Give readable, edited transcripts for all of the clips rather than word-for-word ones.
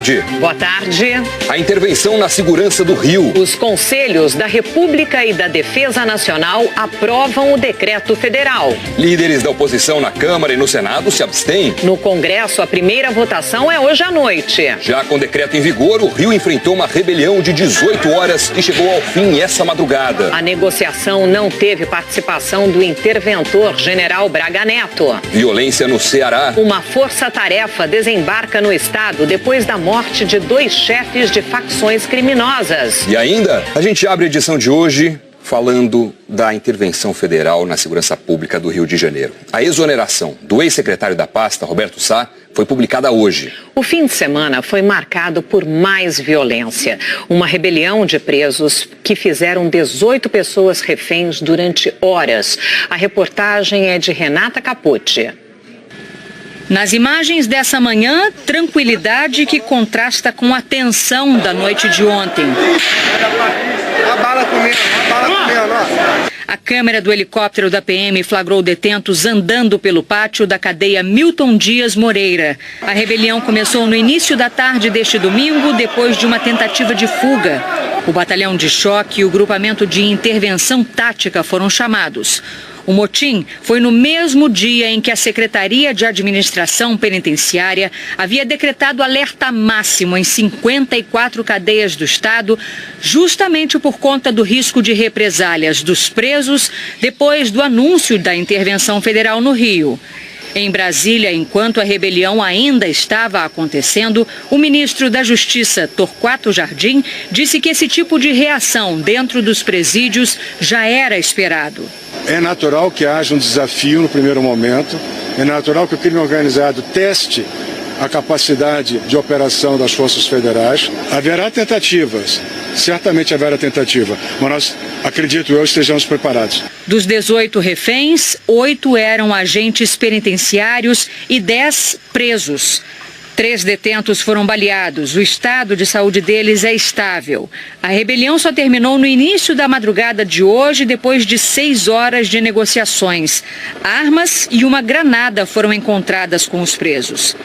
tarde. Boa tarde. A intervenção na segurança do Rio. Os Conselhos da República e da Defesa Nacional aprovam o decreto federal. Líderes da oposição na Câmara e no Senado se abstêm. No Congresso, a primeira votação é hoje à noite. Já com o decreto em vigor, o Rio enfrentou uma rebelião de 18 horas e chegou ao fim essa madrugada. A negociação não teve participação do interventor General Braga Neto. Violência no Ceará. Uma força-tarefa desembarca no estado depois da morte de 2 chefes de facções criminosas. E ainda, a gente abre a edição de hoje falando da intervenção federal na segurança pública do Rio de Janeiro. A exoneração do ex-secretário da pasta, Roberto Sá, foi publicada hoje. O fim de semana foi marcado por mais violência. Uma rebelião de presos que fizeram 18 pessoas reféns durante horas. A reportagem é de Renata Capucci. Nas imagens dessa manhã, tranquilidade que contrasta com a tensão da noite de ontem. A câmera do helicóptero da PM flagrou detentos andando pelo pátio da cadeia Milton Dias Moreira. A rebelião começou no início da tarde deste domingo, depois de uma tentativa de fuga. O batalhão de choque e o grupamento de intervenção tática foram chamados. O motim foi no mesmo dia em que a Secretaria de Administração Penitenciária havia decretado alerta máximo em 54 cadeias do estado, justamente por conta do risco de represálias dos presos depois do anúncio da intervenção federal no Rio. Em Brasília, enquanto a rebelião ainda estava acontecendo, o ministro da Justiça, Torquato Jardim, disse que esse tipo de reação dentro dos presídios já era esperado. É natural que haja um desafio no primeiro momento, é natural que o crime organizado teste a capacidade de operação das forças federais. Haverá tentativas, certamente haverá tentativa, mas nós, acredito eu, estejamos preparados. Dos 18 reféns, 8 eram agentes penitenciários e 10 presos. 3 detentos foram baleados. O estado de saúde deles é estável. A rebelião só terminou no início da madrugada de hoje, depois de 6 horas de negociações. Armas e uma granada foram encontradas com os presos.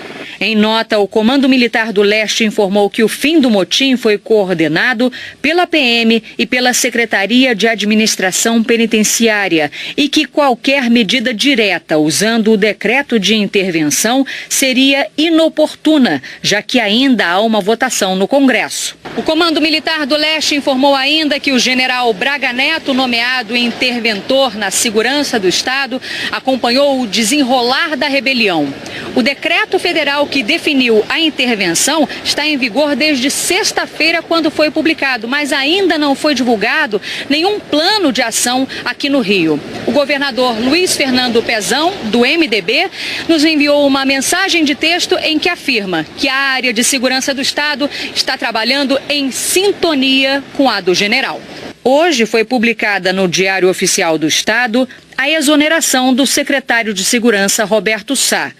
Em nota, o Comando Militar do Leste informou que o fim do motim foi coordenado pela PM e pela Secretaria de Administração Penitenciária e que qualquer medida direta usando o decreto de intervenção seria inoportuna, já que ainda há uma votação no Congresso. O Comando Militar do Leste informou ainda que o general Braga Neto, nomeado interventor na segurança do estado, acompanhou o desenrolar da rebelião. O decreto federal que definiu a intervenção está em vigor desde sexta-feira, quando foi publicado, mas ainda não foi divulgado nenhum plano de ação aqui no Rio. O governador Luiz Fernando Pezão, do MDB, nos enviou uma mensagem de texto em que afirma que a área de segurança do estado está trabalhando em sintonia com a do general. Hoje foi publicada no Diário Oficial do Estado a exoneração do secretário de Segurança, Roberto Sá.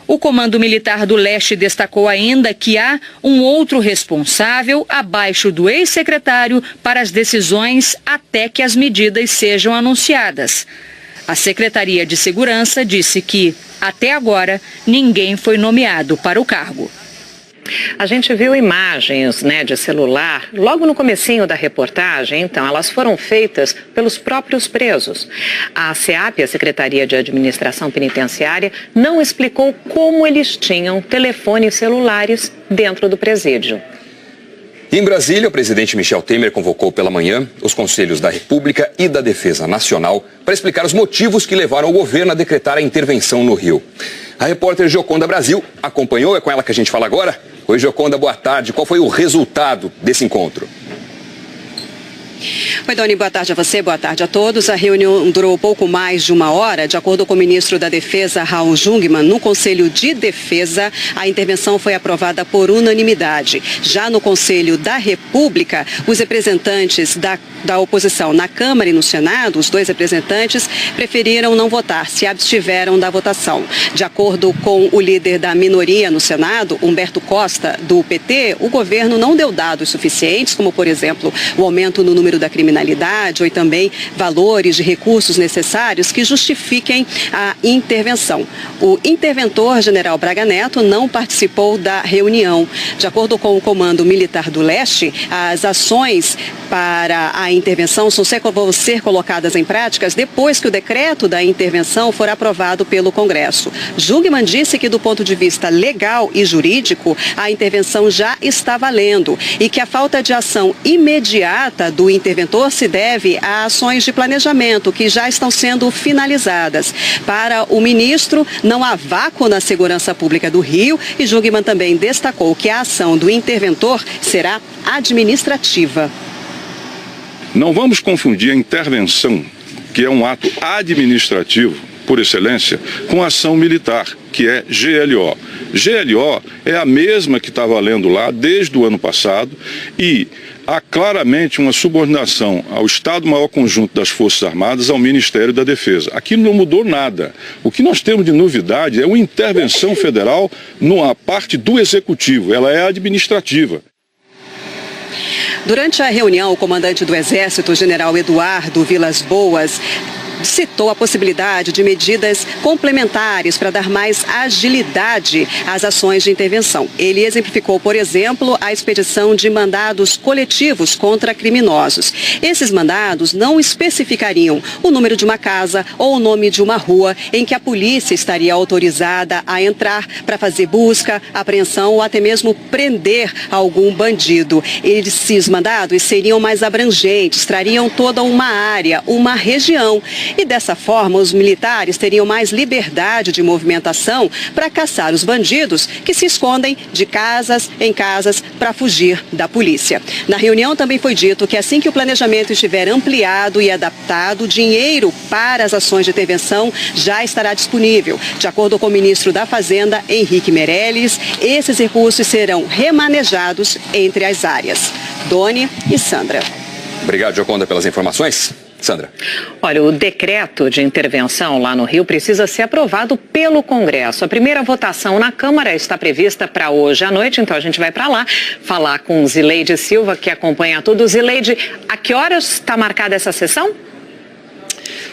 O Comando Militar do Leste destacou ainda que há um outro responsável abaixo do ex-secretário para as decisões até que as medidas sejam anunciadas. A Secretaria de Segurança disse que, até agora, ninguém foi nomeado para o cargo. A gente viu imagens, de celular, logo no comecinho da reportagem, então, elas foram feitas pelos próprios presos. A SEAP, a Secretaria de Administração Penitenciária, não explicou como eles tinham telefones celulares dentro do presídio. Em Brasília, o presidente Michel Temer convocou pela manhã os Conselhos da República e da Defesa Nacional para explicar os motivos que levaram o governo a decretar a intervenção no Rio. A repórter Gioconda Brasil acompanhou, é com ela que a gente fala agora. Oi, Gioconda, boa tarde. Qual foi o resultado desse encontro? Oi, Doni, boa tarde a você, boa tarde a todos. A reunião durou pouco mais de 1 hora. De acordo com o ministro da Defesa, Raul Jungmann, no Conselho de Defesa, a intervenção foi aprovada por unanimidade. Já no Conselho da República, os representantes da oposição na Câmara e no Senado, os 2 representantes, preferiram não votar, se abstiveram da votação. De acordo com o líder da minoria no Senado, Humberto Costa, do PT, o governo não deu dados suficientes, como, por exemplo, o aumento no número número da criminalidade ou também valores de recursos necessários que justifiquem a intervenção. O interventor General Braga Neto não participou da reunião. De acordo com o Comando Militar do Leste, as ações para a intervenção vão ser colocadas em práticas depois que o decreto da intervenção for aprovado pelo Congresso. Jungmann disse que, do ponto de vista legal e jurídico, a intervenção já está valendo e que a falta de ação imediata do interventor se deve a ações de planejamento que já estão sendo finalizadas. Para o ministro, não há vácuo na segurança pública do Rio e Jungmann também destacou que a ação do interventor será administrativa. Não vamos confundir a intervenção, que é um ato administrativo, por excelência, com ação militar, que é GLO. GLO é a mesma que está valendo lá desde o ano passado e há claramente uma subordinação ao Estado-Maior Conjunto das Forças Armadas ao Ministério da Defesa. Aqui não mudou nada. O que nós temos de novidade é uma intervenção federal numa parte do Executivo, ela é administrativa. Durante a reunião, o comandante do Exército, General Eduardo Vilas Boas, citou a possibilidade de medidas complementares para dar mais agilidade às ações de intervenção. Ele exemplificou, por exemplo, a expedição de mandados coletivos contra criminosos. Esses mandados não especificariam o número de uma casa ou o nome de uma rua em que a polícia estaria autorizada a entrar para fazer busca, apreensão ou até mesmo prender algum bandido. Esses mandados seriam mais abrangentes, trariam toda uma área, uma região. E dessa forma, os militares teriam mais liberdade de movimentação para caçar os bandidos que se escondem de casas em casas para fugir da polícia. Na reunião também foi dito que assim que o planejamento estiver ampliado e adaptado, dinheiro para as ações de intervenção já estará disponível. De acordo com o ministro da Fazenda, Henrique Meirelles, esses recursos serão remanejados entre as áreas. Doni e Sandra. Obrigado, Gioconda, pelas informações. Sandra. Olha, o decreto de intervenção lá no Rio precisa ser aprovado pelo Congresso. A primeira votação na Câmara está prevista para hoje à noite, então a gente vai para lá falar com Zileide Silva, que acompanha tudo. Zileide, a que horas está marcada essa sessão?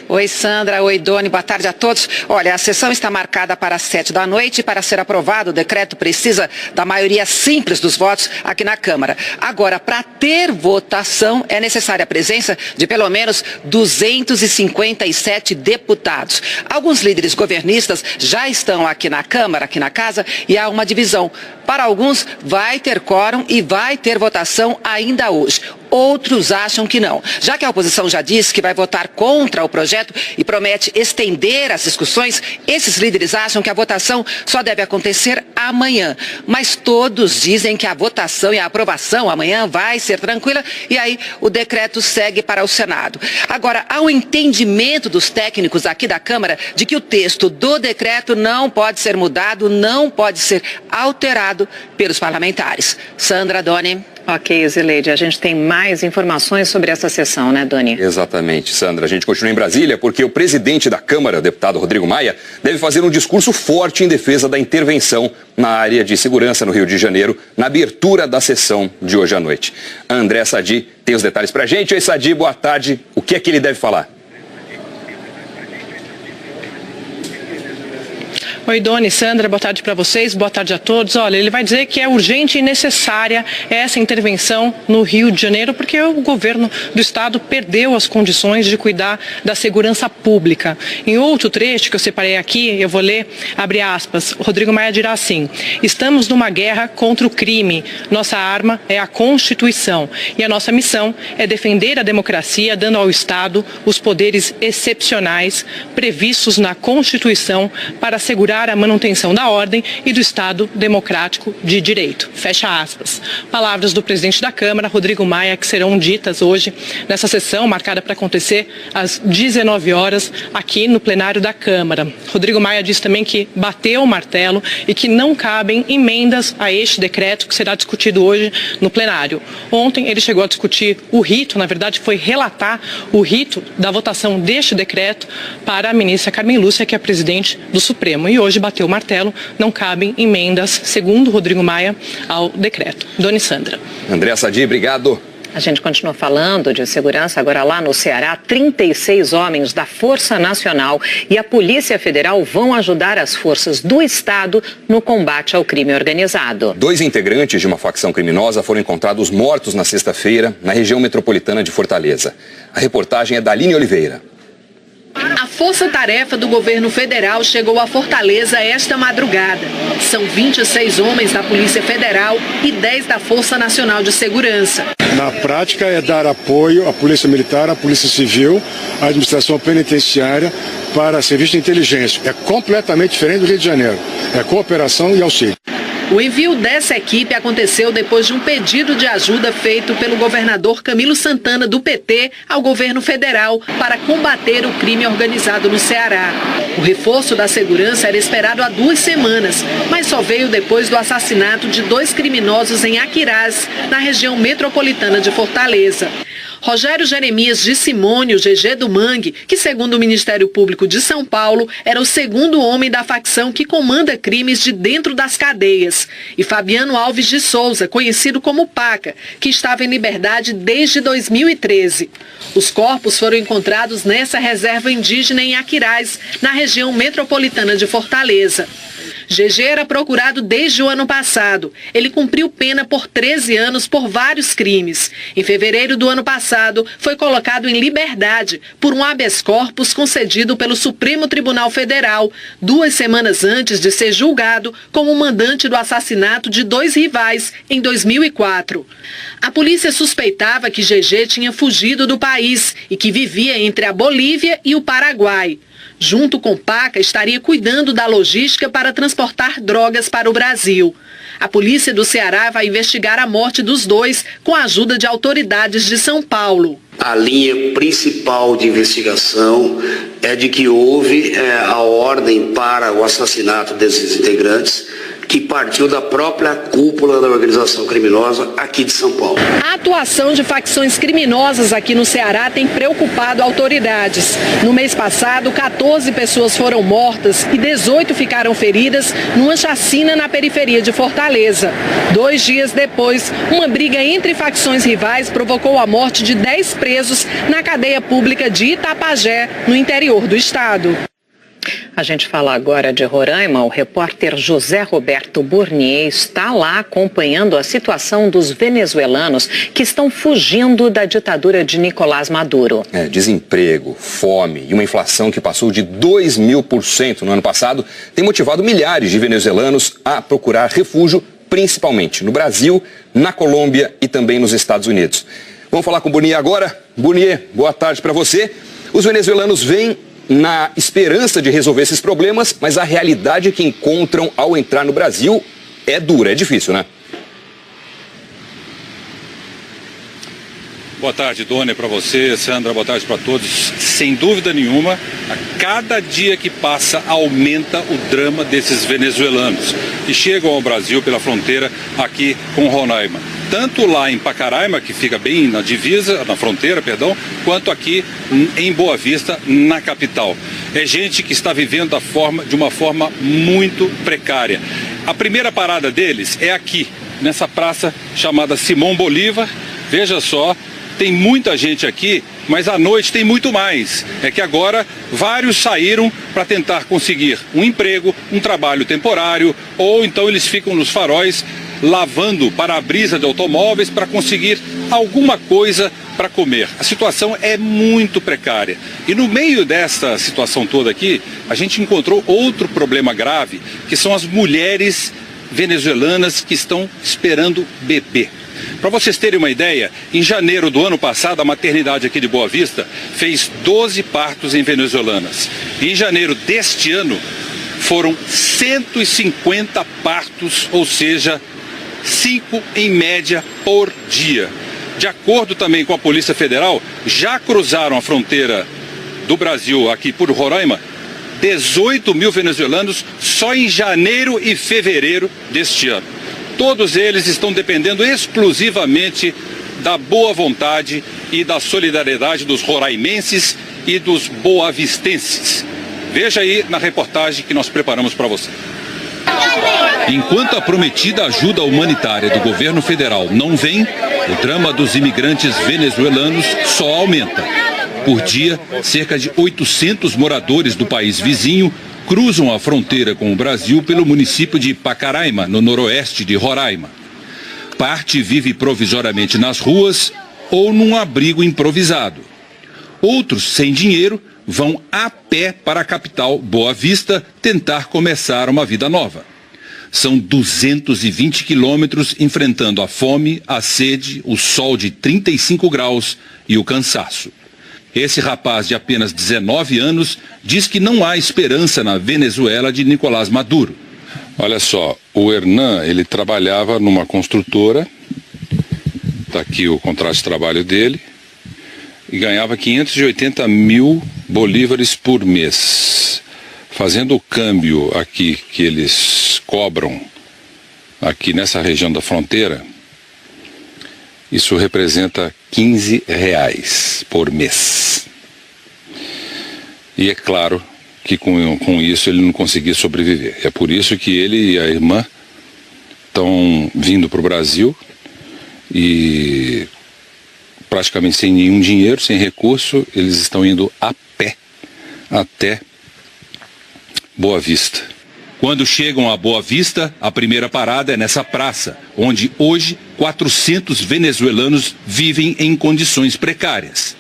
Oi, Sandra. Oi, Doni. Boa tarde a todos. Olha, a sessão está marcada para as 7 da noite e para ser aprovado o decreto precisa da maioria simples dos votos aqui na Câmara. Agora, para ter votação é necessária a presença de pelo menos 257 deputados. Alguns líderes governistas já estão aqui na Câmara, aqui na Casa, e há uma divisão. Para alguns, vai ter quórum e vai ter votação ainda hoje. Outros acham que não. Já que a oposição já disse que vai votar contra o projeto e promete estender as discussões, esses líderes acham que a votação só deve acontecer amanhã. Mas todos dizem que a votação e a aprovação amanhã vai ser tranquila e aí o decreto segue para o Senado. Agora, há um entendimento dos técnicos aqui da Câmara de que o texto do decreto não pode ser mudado, não pode ser alterado pelos parlamentares. Sandra, Doni. Ok, Zileide, a gente tem mais informações sobre essa sessão, né, Doni? Exatamente, Sandra. A gente continua em Brasília porque o presidente da Câmara, o deputado Rodrigo Maia, deve fazer um discurso forte em defesa da intervenção na área de segurança no Rio de Janeiro, na abertura da sessão de hoje à noite. A André Sadi tem os detalhes pra gente. Oi, Sadi, boa tarde. O que é que ele deve falar? Oi, Doni, Sandra, boa tarde para vocês, boa tarde a todos. Olha, ele vai dizer que é urgente e necessária essa intervenção no Rio de Janeiro, porque o governo do estado perdeu as condições de cuidar da segurança pública. Em outro trecho que eu separei aqui, eu vou ler, abre aspas, o Rodrigo Maia dirá assim: estamos numa guerra contra o crime, nossa arma é a Constituição e a nossa missão é defender a democracia, dando ao Estado os poderes excepcionais previstos na Constituição para assegurar a manutenção da ordem e do Estado democrático de direito. Fecha aspas. Palavras do presidente da Câmara, Rodrigo Maia, que serão ditas hoje nessa sessão marcada para acontecer às 19 horas aqui no plenário da Câmara. Rodrigo Maia disse também que bateu o martelo e que não cabem emendas a este decreto que será discutido hoje no plenário. Ontem ele chegou a discutir o rito, na verdade foi relatar o rito da votação deste decreto para a ministra Carmen Lúcia, que é presidente do Supremo. E hoje bateu o martelo, não cabem emendas, segundo Rodrigo Maia, ao decreto. Doni, Sandra. André Sadi, obrigado. A gente continua falando de segurança agora lá no Ceará. 36 homens da Força Nacional e a Polícia Federal vão ajudar as forças do Estado no combate ao crime organizado. 2 integrantes de uma facção criminosa foram encontrados mortos na sexta-feira na região metropolitana de Fortaleza. A reportagem é da Aline Oliveira. A força-tarefa do governo federal chegou a Fortaleza esta madrugada. São 26 homens da Polícia Federal e 10 da Força Nacional de Segurança. Na prática é dar apoio à Polícia Militar, à Polícia Civil, à Administração Penitenciária para serviço de inteligência. É completamente diferente do Rio de Janeiro. É cooperação e auxílio. O envio dessa equipe aconteceu depois de um pedido de ajuda feito pelo governador Camilo Santana, do PT, ao governo federal para combater o crime organizado no Ceará. O reforço da segurança era esperado há 2 semanas, mas só veio depois do assassinato de 2 criminosos em Aquiraz, na região metropolitana de Fortaleza. Rogério Jeremias de Simone, o GG do Mangue, que segundo o Ministério Público de São Paulo, era o segundo homem da facção que comanda crimes de dentro das cadeias. E Fabiano Alves de Souza, conhecido como Paca, que estava em liberdade desde 2013. Os corpos foram encontrados nessa reserva indígena em Aquiraz, na região metropolitana de Fortaleza. GG era procurado desde o ano passado. Ele cumpriu pena por 13 anos por vários crimes. Em fevereiro do ano passado, foi colocado em liberdade por um habeas corpus concedido pelo Supremo Tribunal Federal, 2 semanas antes de ser julgado como mandante do assassinato de 2 rivais em 2004. A polícia suspeitava que GG tinha fugido do país e que vivia entre a Bolívia e o Paraguai. Junto com Paca, estaria cuidando da logística para transportar drogas para o Brasil. A polícia do Ceará vai investigar a morte dos 2 com a ajuda de autoridades de São Paulo. A linha principal de investigação é de que houve a ordem para o assassinato desses integrantes, que partiu da própria cúpula da organização criminosa aqui de São Paulo. A atuação de facções criminosas aqui no Ceará tem preocupado autoridades. No mês passado, 14 pessoas foram mortas e 18 ficaram feridas numa chacina na periferia de Fortaleza. 2 dias depois, uma briga entre facções rivais provocou a morte de 10 presos na cadeia pública de Itapajé, no interior do estado. A gente fala agora de Roraima. O repórter José Roberto Burnier está lá acompanhando a situação dos venezuelanos que estão fugindo da ditadura de Nicolás Maduro. Desemprego, fome e uma inflação que passou de 2.000% no ano passado tem motivado milhares de venezuelanos a procurar refúgio, principalmente no Brasil, na Colômbia e também nos Estados Unidos. Vamos falar com o Burnier agora. Burnier, boa tarde para você. Os venezuelanos vêm na esperança de resolver esses problemas, mas a realidade que encontram ao entrar no Brasil é dura, é difícil, né? Boa tarde, Dona, para você, Sandra, boa tarde para todos. Sem dúvida nenhuma, a cada dia que passa aumenta o drama desses venezuelanos que chegam ao Brasil pela fronteira aqui com Roraima. Tanto lá em Pacaraima, que fica bem na divisa, na fronteira, perdão, quanto aqui em Boa Vista, na capital. É gente que está vivendo de uma forma muito precária. A primeira parada deles é aqui, nessa praça chamada Simão Bolívar. Veja só, tem muita gente aqui, mas à noite tem muito mais. É que agora vários saíram para tentar conseguir um emprego, um trabalho temporário, ou então eles ficam nos faróis lavando para-brisa de automóveis para conseguir alguma coisa para comer. A situação é muito precária. E no meio dessa situação toda aqui, a gente encontrou outro problema grave, que são as mulheres venezuelanas que estão esperando bebê. Para vocês terem uma ideia, em janeiro do ano passado, a maternidade aqui de Boa Vista fez 12 partos em venezuelanas. E em janeiro deste ano, foram 150 partos, ou seja, 5 em média por dia. De acordo também com a Polícia Federal, já cruzaram a fronteira do Brasil aqui por Roraima 18 mil venezuelanos só em janeiro e fevereiro deste ano. Todos eles estão dependendo exclusivamente da boa vontade e da solidariedade dos roraimenses e dos boavistenses. Veja aí na reportagem que nós preparamos para você. Enquanto a prometida ajuda humanitária do governo federal não vem, o drama dos imigrantes venezuelanos só aumenta. Por dia, cerca de 800 moradores do país vizinho cruzam a fronteira com o Brasil pelo município de Pacaraima, no noroeste de Roraima. Parte vive provisoriamente nas ruas ou num abrigo improvisado. Outros, sem dinheiro, vão a pé para a capital Boa Vista tentar começar uma vida nova. São 220 quilômetros enfrentando a fome, a sede, o sol de 35 graus e o cansaço. Esse rapaz de apenas 19 anos diz que não há esperança na Venezuela de Nicolás Maduro. Olha só, o Hernan, ele trabalhava numa construtora, está aqui o contrato de trabalho dele, e ganhava 580 mil bolívares por mês. Fazendo o câmbio aqui que eles cobram aqui nessa região da fronteira, isso representa R$15 por mês. E é claro que com isso ele não conseguia sobreviver. É por isso que ele e a irmã estão vindo para o Brasil e praticamente sem nenhum dinheiro, sem recurso, eles estão indo a pé até Boa Vista. Quando chegam a Boa Vista, a primeira parada é nessa praça, onde hoje 400 venezuelanos vivem em condições precárias.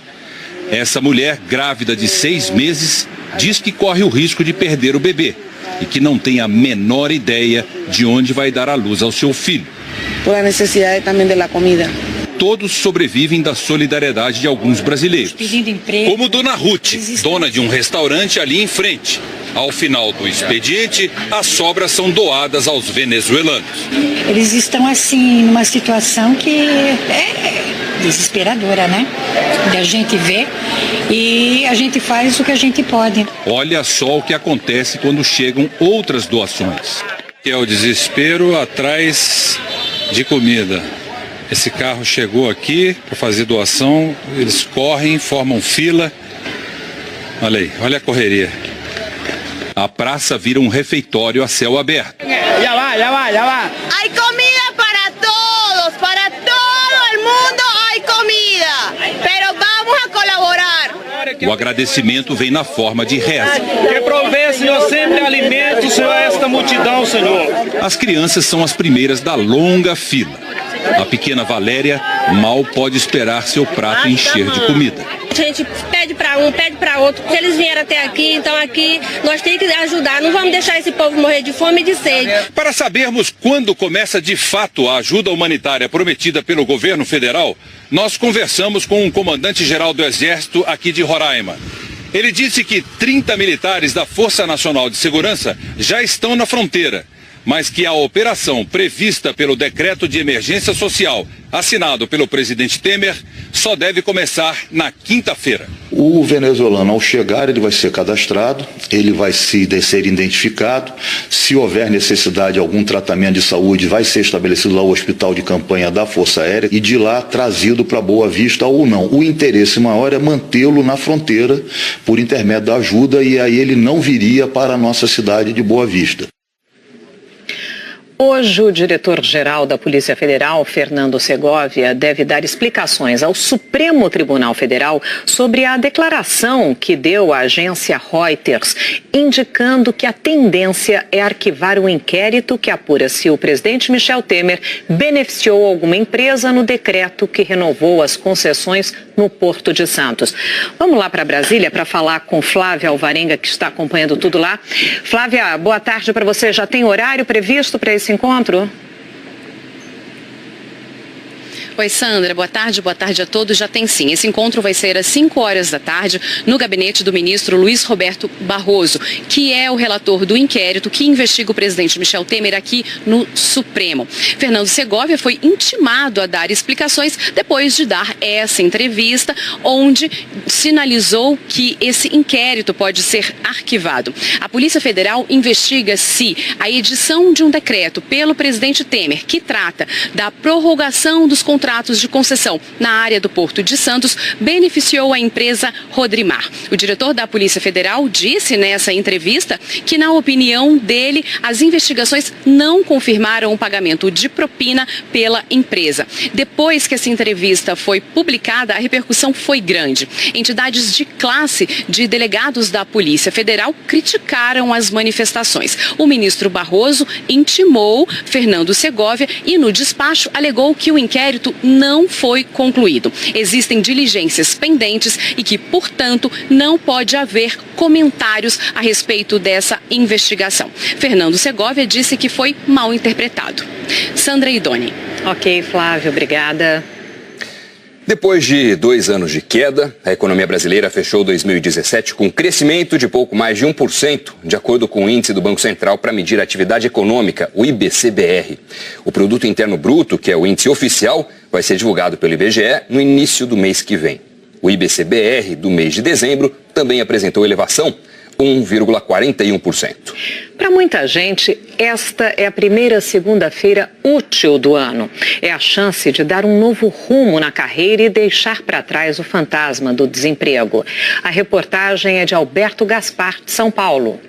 Essa mulher, grávida de 6 meses, diz que corre o risco de perder o bebê e que não tem a menor ideia de onde vai dar à luz ao seu filho. Por a necessidade também da comida. Todos sobrevivem da solidariedade de alguns brasileiros, como Dona Ruth, dona de um restaurante ali em frente. Ao final do expediente, as sobras são doadas aos venezuelanos. Eles estão assim, numa situação que é desesperadora, né? E a gente vê e a gente faz o que a gente pode. Olha só o que acontece quando chegam outras doações. É o desespero atrás de comida. Esse carro chegou aqui para fazer doação, eles correm, formam fila. Olha aí, olha a correria. A praça vira um refeitório a céu aberto. Já vai. Há comida para todo o mundo há comida. Pero vamos a colaborar. O agradecimento vem na forma de reza. Que provê, Senhor, sempre alimento, Senhor, a esta multidão, Senhor. As crianças são as primeiras da longa fila. A pequena Valéria mal pode esperar seu prato encher de comida. A gente pede para um, pede para outro. Se eles vieram até aqui, então aqui nós temos que ajudar. Não vamos deixar esse povo morrer de fome e de sede. Para sabermos quando começa de fato a ajuda humanitária prometida pelo governo federal, nós conversamos com o comandante-geral do Exército aqui de Roraima. Ele disse que 30 militares da Força Nacional de Segurança já estão na fronteira, mas que a operação prevista pelo decreto de emergência social, assinado pelo presidente Temer, só deve começar na quinta-feira. O venezuelano, ao chegar, ele vai ser cadastrado, ele vai ser identificado. Se houver necessidade de algum tratamento de saúde, vai ser estabelecido lá o hospital de campanha da Força Aérea e de lá trazido para Boa Vista ou não. O interesse maior é mantê-lo na fronteira por intermédio da ajuda e aí ele não viria para a nossa cidade de Boa Vista. Hoje, o diretor-geral da Polícia Federal, Fernando Segovia, deve dar explicações ao Supremo Tribunal Federal sobre a declaração que deu à agência Reuters, indicando que a tendência é arquivar o inquérito que apura se o presidente Michel Temer beneficiou alguma empresa no decreto que renovou as concessões no Porto de Santos. Vamos lá para Brasília para falar com Flávia Alvarenga, que está acompanhando tudo lá. Flávia, boa tarde para você. Já tem horário previsto para esse encontro? Oi, Sandra, boa tarde a todos. Já tem sim. Esse encontro vai ser às 5 horas da tarde no gabinete do ministro Luiz Roberto Barroso, que é o relator do inquérito que investiga o presidente Michel Temer aqui no Supremo. Fernando Segovia foi intimado a dar explicações depois de dar essa entrevista, onde sinalizou que esse inquérito pode ser arquivado. A Polícia Federal investiga se a edição de um decreto pelo presidente Temer, que trata da prorrogação dos contratos contratos de concessão na área do Porto de Santos beneficiou a empresa Rodrimar. O diretor da Polícia Federal disse nessa entrevista que, na opinião dele, as investigações não confirmaram o pagamento de propina pela empresa. Depois que essa entrevista foi publicada, a repercussão foi grande. Entidades de classe de delegados da Polícia Federal criticaram as manifestações. O ministro Barroso intimou Fernando Segovia e, no despacho, alegou que o inquérito não foi concluído. Existem diligências pendentes e que, portanto, não pode haver comentários a respeito dessa investigação. Fernando Segovia disse que foi mal interpretado. Sandra Idoni. Ok, Flávio, obrigada. Depois de 2 anos de queda, a economia brasileira fechou 2017 com um crescimento de pouco mais de 1%, de acordo com o índice do Banco Central para medir a atividade econômica, o IBC-BR. O Produto Interno Bruto, que é o índice oficial, vai ser divulgado pelo IBGE no início do mês que vem. O IBC-BR do mês de dezembro também apresentou elevação, 1,41%. Para muita gente, esta é a primeira segunda-feira útil do ano. É a chance de dar um novo rumo na carreira e deixar para trás o fantasma do desemprego. A reportagem é de Alberto Gaspar, de São Paulo.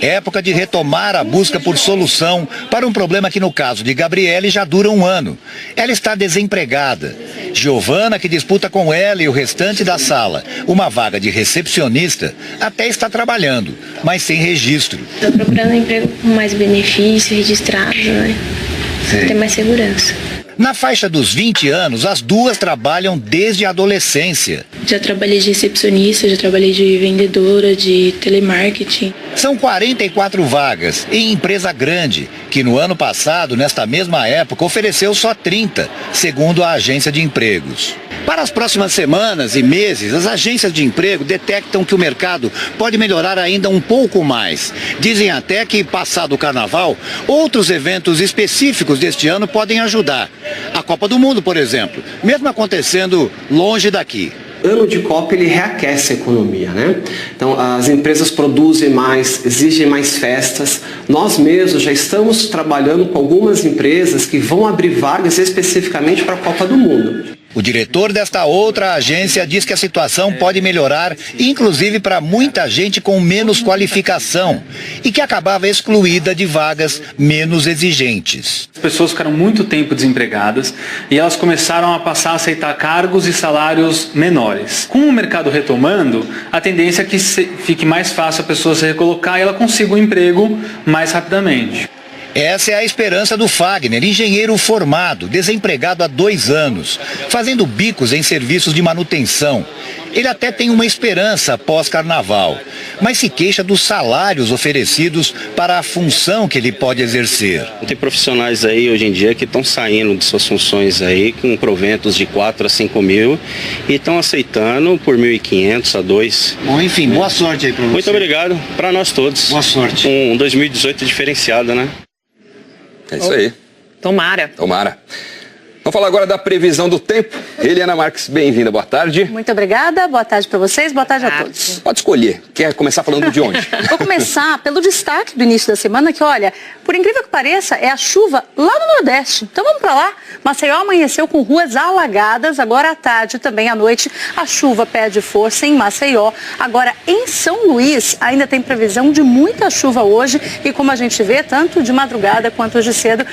Época de retomar a busca por solução para um problema que, no caso de Gabriele, já dura 1 ano. Ela está desempregada. Giovana, que disputa com ela e o restante da sala uma vaga de recepcionista, até está trabalhando, mas sem registro. Estou procurando um emprego com mais benefício, registrado, né? Para ter mais segurança. Na faixa dos 20 anos, as duas trabalham desde a adolescência. Já trabalhei de recepcionista, já trabalhei de vendedora, de telemarketing. São 44 vagas em empresa grande, que no ano passado, nesta mesma época, ofereceu só 30, segundo a agência de empregos. Para as próximas semanas e meses, as agências de emprego detectam que o mercado pode melhorar ainda um pouco mais. Dizem até que, passado o carnaval, outros eventos específicos deste ano podem ajudar. A Copa do Mundo, por exemplo, mesmo acontecendo longe daqui. Ano de Copa, ele reaquece a economia, né? Então, as empresas produzem mais, exigem mais festas. Nós mesmos já estamos trabalhando com algumas empresas que vão abrir vagas especificamente para a Copa do Mundo. O diretor desta outra agência diz que a situação pode melhorar, inclusive para muita gente com menos qualificação e que acabava excluída de vagas menos exigentes. As pessoas ficaram muito tempo desempregadas e elas começaram a passar a aceitar cargos e salários menores. Com o mercado retomando, a tendência é que fique mais fácil a pessoa se recolocar e ela consiga um emprego mais rapidamente. Essa é a esperança do Fagner, engenheiro formado, desempregado há 2 anos, fazendo bicos em serviços de manutenção. Ele até tem uma esperança pós-carnaval, mas se queixa dos salários oferecidos para a função que ele pode exercer. Tem profissionais aí hoje em dia que estão saindo de suas funções aí com proventos de 4 a 5 mil e estão aceitando por 1.500 a 2. Bom, enfim, boa sorte aí para você. Muito obrigado, para nós todos. Boa sorte. Um 2018 diferenciado, né? É isso aí. Tomara. Tomara. Vamos falar agora da previsão do tempo. Eliana Marques, bem-vinda, boa tarde. Muito obrigada, boa tarde para vocês, boa tarde a todos. Pode escolher, quer começar falando de onde? Vou começar pelo destaque do início da semana, que olha, por incrível que pareça, é a chuva lá no Nordeste. Então vamos para lá. Maceió amanheceu com ruas alagadas, agora à tarde, também à noite, a chuva perde força em Maceió. Agora, em São Luís, ainda tem previsão de muita chuva hoje e como a gente vê, tanto de madrugada quanto de cedo,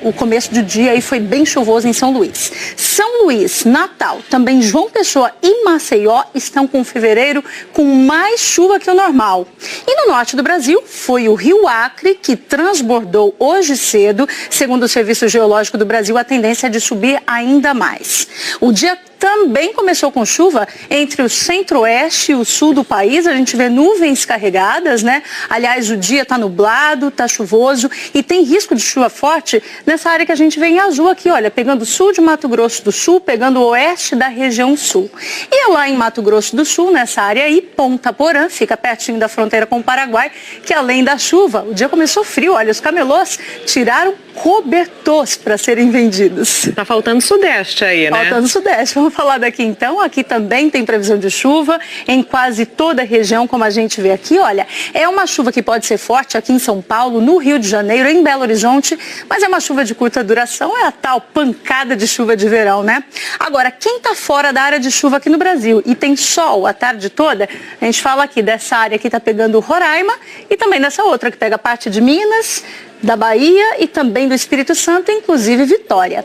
o começo do dia aí foi bem chuvoso em São Luís. São Luís, Natal, também João Pessoa e Maceió estão com fevereiro com mais chuva que o normal. E no norte do Brasil, foi o Rio Acre que transbordou hoje cedo. Segundo o Serviço Geológico do Brasil, a tendência é de subir ainda mais. O dia também começou com chuva entre o centro-oeste e o sul do país. A gente vê nuvens carregadas, né? Aliás, o dia está nublado, está chuvoso e tem risco de chuva forte nessa área que a gente vê em azul aqui, olha, pegando o sul de Mato Grosso do Sul, pegando o oeste da região sul. E lá em Mato Grosso do Sul, nessa área aí, Ponta Porã, fica pertinho da fronteira com o Paraguai, que além da chuva, o dia começou frio. Olha, os camelôs tiraram cobertores para serem vendidos. Tá faltando sudeste aí, né? Faltando sudeste. Vamos falar daqui então. Aqui também tem previsão de chuva em quase toda a região, como a gente vê aqui. Olha, é uma chuva que pode ser forte aqui em São Paulo, no Rio de Janeiro, em Belo Horizonte, mas é uma chuva de curta duração, é a tal pancada de chuva de verão, né? Agora, quem está fora da área de chuva aqui no Brasil e tem sol a tarde toda, a gente fala aqui dessa área que está pegando Roraima e também dessa outra que pega parte de Minas, da Bahia e também do Espírito Santo, inclusive Vitória.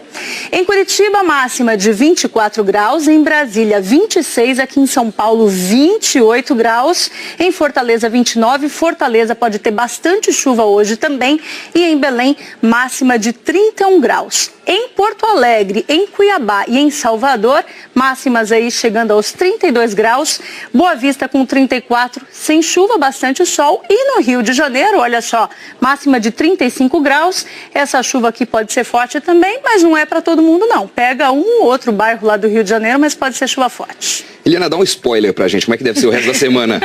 Em Curitiba, máxima de 24 graus, em Brasília 26, aqui em São Paulo 28 graus, em Fortaleza 29, Fortaleza pode ter bastante chuva hoje também e em Belém máxima de 31 graus. Em Porto Alegre, em Cuiabá e em Salvador, máximas aí chegando aos 32 graus, Boa Vista com 34, sem chuva, bastante sol e no Rio de Janeiro, olha só, máxima de 35 graus, essa chuva aqui pode ser forte também, mas não é para todo mundo não, pega um ou outro bairro lá do Rio de Janeiro, mas pode ser chuva forte. Eliana, dá um spoiler pra gente, como é que deve ser o resto da semana?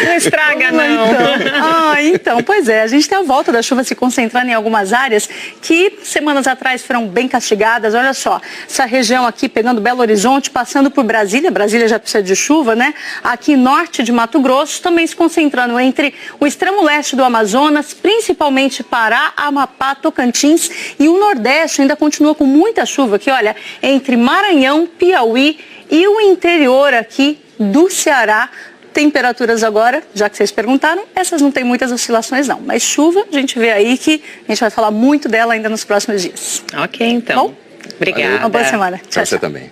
Não estraga não. Então, pois é, a gente tem a volta da chuva se concentrando em algumas áreas que semanas atrás foram bem castigadas, olha só, essa região aqui pegando Belo Horizonte, passando por Brasília, Brasília já precisa de chuva, né? Aqui norte de Mato Grosso, também se concentrando entre o extremo leste do Amazonas, principalmente Pará, Amapá, Tocantins e o Nordeste ainda continua com muita chuva aqui, olha, entre Maranhão, Piauí e o interior aqui do Ceará. Temperaturas agora, já que vocês perguntaram, essas não tem muitas oscilações não, mas chuva a gente vê aí que a gente vai falar muito dela ainda nos próximos dias. Ok, então. Bom? Obrigada. Uma boa semana. Tchau, você também.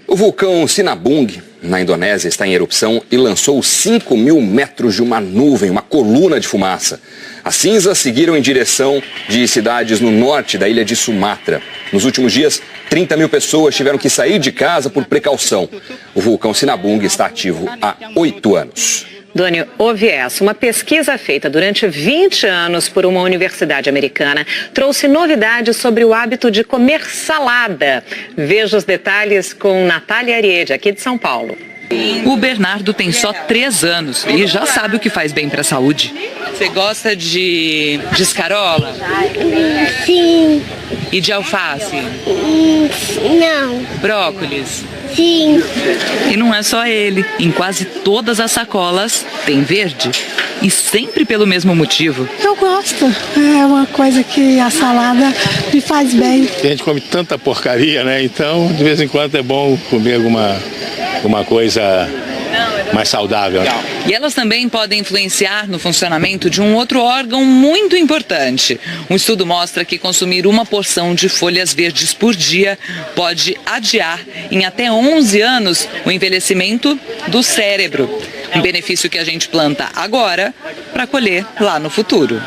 O vulcão Sinabung, na Indonésia, está em erupção e lançou 5.000 metros de uma nuvem, uma coluna de fumaça. As cinzas seguiram em direção de cidades no norte da ilha de Sumatra. Nos últimos dias, 30.000 pessoas tiveram que sair de casa por precaução. O vulcão Sinabung está ativo há 8 anos. Dônio, houve essa. Uma pesquisa feita durante 20 anos por uma universidade americana trouxe novidades sobre o hábito de comer salada. Veja os detalhes com Natália Ariede, aqui de São Paulo. O Bernardo tem só 3 anos e já sabe o que faz bem para a saúde. Você gosta de escarola? Sim. E de alface? Não. Brócolis? Sim. E não é só ele. Em quase todas as sacolas tem verde. E sempre pelo mesmo motivo. Eu gosto. É uma coisa que a salada me faz bem. A gente come tanta porcaria, né? Então, de vez em quando é bom comer alguma coisa mais saudável. E elas também podem influenciar no funcionamento de um outro órgão muito importante. Um estudo mostra que consumir uma porção de folhas verdes por dia pode adiar em até 11 anos o envelhecimento do cérebro. Um benefício que a gente planta agora para colher lá no futuro.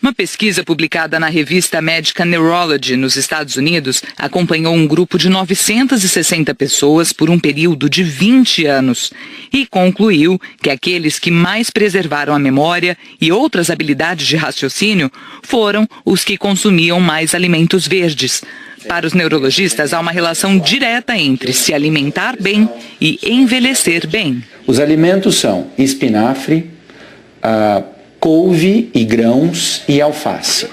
Uma pesquisa publicada na revista Medical Neurology nos Estados Unidos acompanhou um grupo de 960 pessoas por um período de 20 anos e concluiu que aqueles que mais preservaram a memória e outras habilidades de raciocínio foram os que consumiam mais alimentos verdes. Para os neurologistas, há uma relação direta entre se alimentar bem e envelhecer bem. Os alimentos são espinafre, couve e grãos e alface.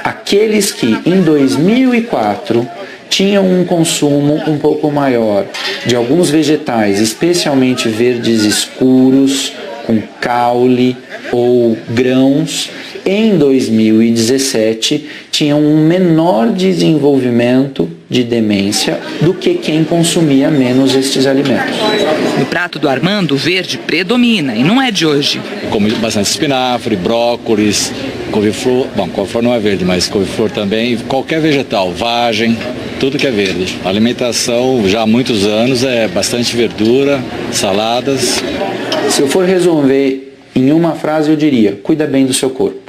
Aqueles que em 2004 tinham um consumo um pouco maior de alguns vegetais, especialmente verdes escuros, com caule ou grãos, em 2017 tinham um menor desenvolvimento de demência do que quem consumia menos estes alimentos. No prato do Armando, o verde predomina e não é de hoje. Como bastante espinafre, brócolis, couve-flor, bom, couve-flor não é verde, mas couve-flor também, qualquer vegetal, vagem, tudo que é verde. A alimentação já há muitos anos é bastante verdura, saladas. Se eu for resolver em uma frase, eu diria, cuida bem do seu corpo.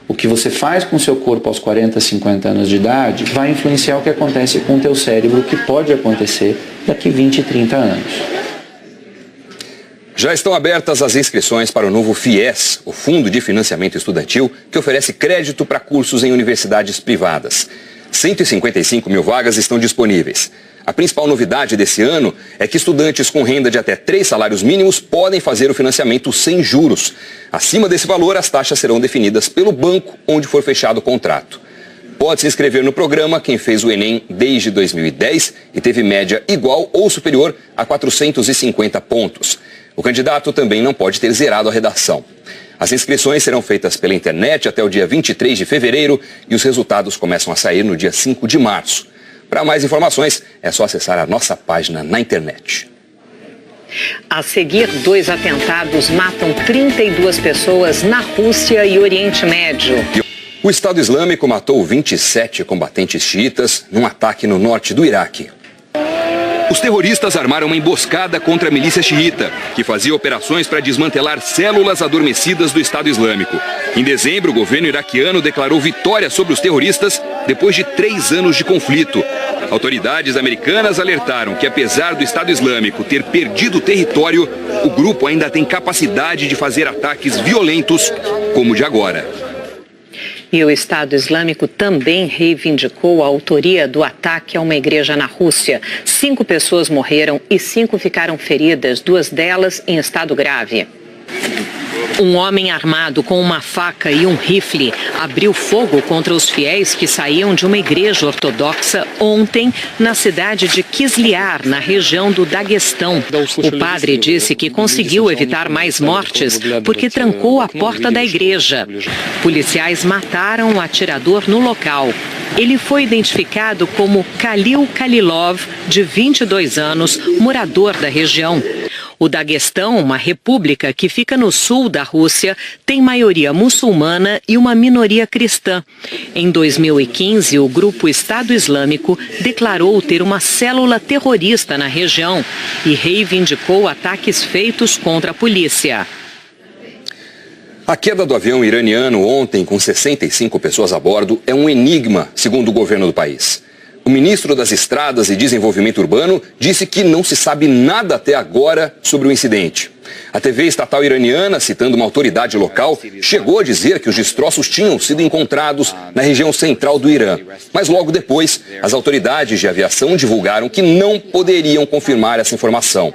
O que você faz com o seu corpo aos 40, 50 anos de idade vai influenciar o que acontece com o teu cérebro, o que pode acontecer daqui 20, 30 anos. Já estão abertas as inscrições para o novo FIES, o Fundo de Financiamento Estudantil, que oferece crédito para cursos em universidades privadas. 155.000 vagas estão disponíveis. A principal novidade desse ano é que estudantes com renda de até 3 salários mínimos podem fazer o financiamento sem juros. Acima desse valor, as taxas serão definidas pelo banco onde for fechado o contrato. Pode se inscrever no programa quem fez o Enem desde 2010 e teve média igual ou superior a 450 pontos. O candidato também não pode ter zerado a redação. As inscrições serão feitas pela internet até o dia 23 de fevereiro e os resultados começam a sair no dia 5 de março. Para mais informações, é só acessar a nossa página na internet. A seguir, 2 atentados matam 32 pessoas na Rússia e Oriente Médio. O Estado Islâmico matou 27 combatentes xiitas num ataque no norte do Iraque. Os terroristas armaram uma emboscada contra a milícia xiita, que fazia operações para desmantelar células adormecidas do Estado Islâmico. Em dezembro, o governo iraquiano declarou vitória sobre os terroristas depois de 3 anos de conflito. Autoridades americanas alertaram que, apesar do Estado Islâmico ter perdido território, o grupo ainda tem capacidade de fazer ataques violentos como o de agora. E o Estado Islâmico também reivindicou a autoria do ataque a uma igreja na Rússia. 5 pessoas morreram e 5 ficaram feridas, 2 delas em estado grave. Um homem armado com uma faca e um rifle abriu fogo contra os fiéis que saíam de uma igreja ortodoxa ontem na cidade de Kislyar, na região do Daguestão. O padre disse que conseguiu evitar mais mortes porque trancou a porta da igreja. Policiais mataram o atirador no local. Ele foi identificado como Khalil Kalilov, de 22 anos, morador da região. O Daguestão, uma república que fica no sul da Rússia, tem maioria muçulmana e uma minoria cristã. Em 2015, o grupo Estado Islâmico declarou ter uma célula terrorista na região e reivindicou ataques feitos contra a polícia. A queda do avião iraniano ontem, com 65 pessoas a bordo, é um enigma, segundo o governo do país. O ministro das Estradas e Desenvolvimento Urbano disse que não se sabe nada até agora sobre o incidente. A TV estatal iraniana, citando uma autoridade local, chegou a dizer que os destroços tinham sido encontrados na região central do Irã. Mas logo depois, as autoridades de aviação divulgaram que não poderiam confirmar essa informação.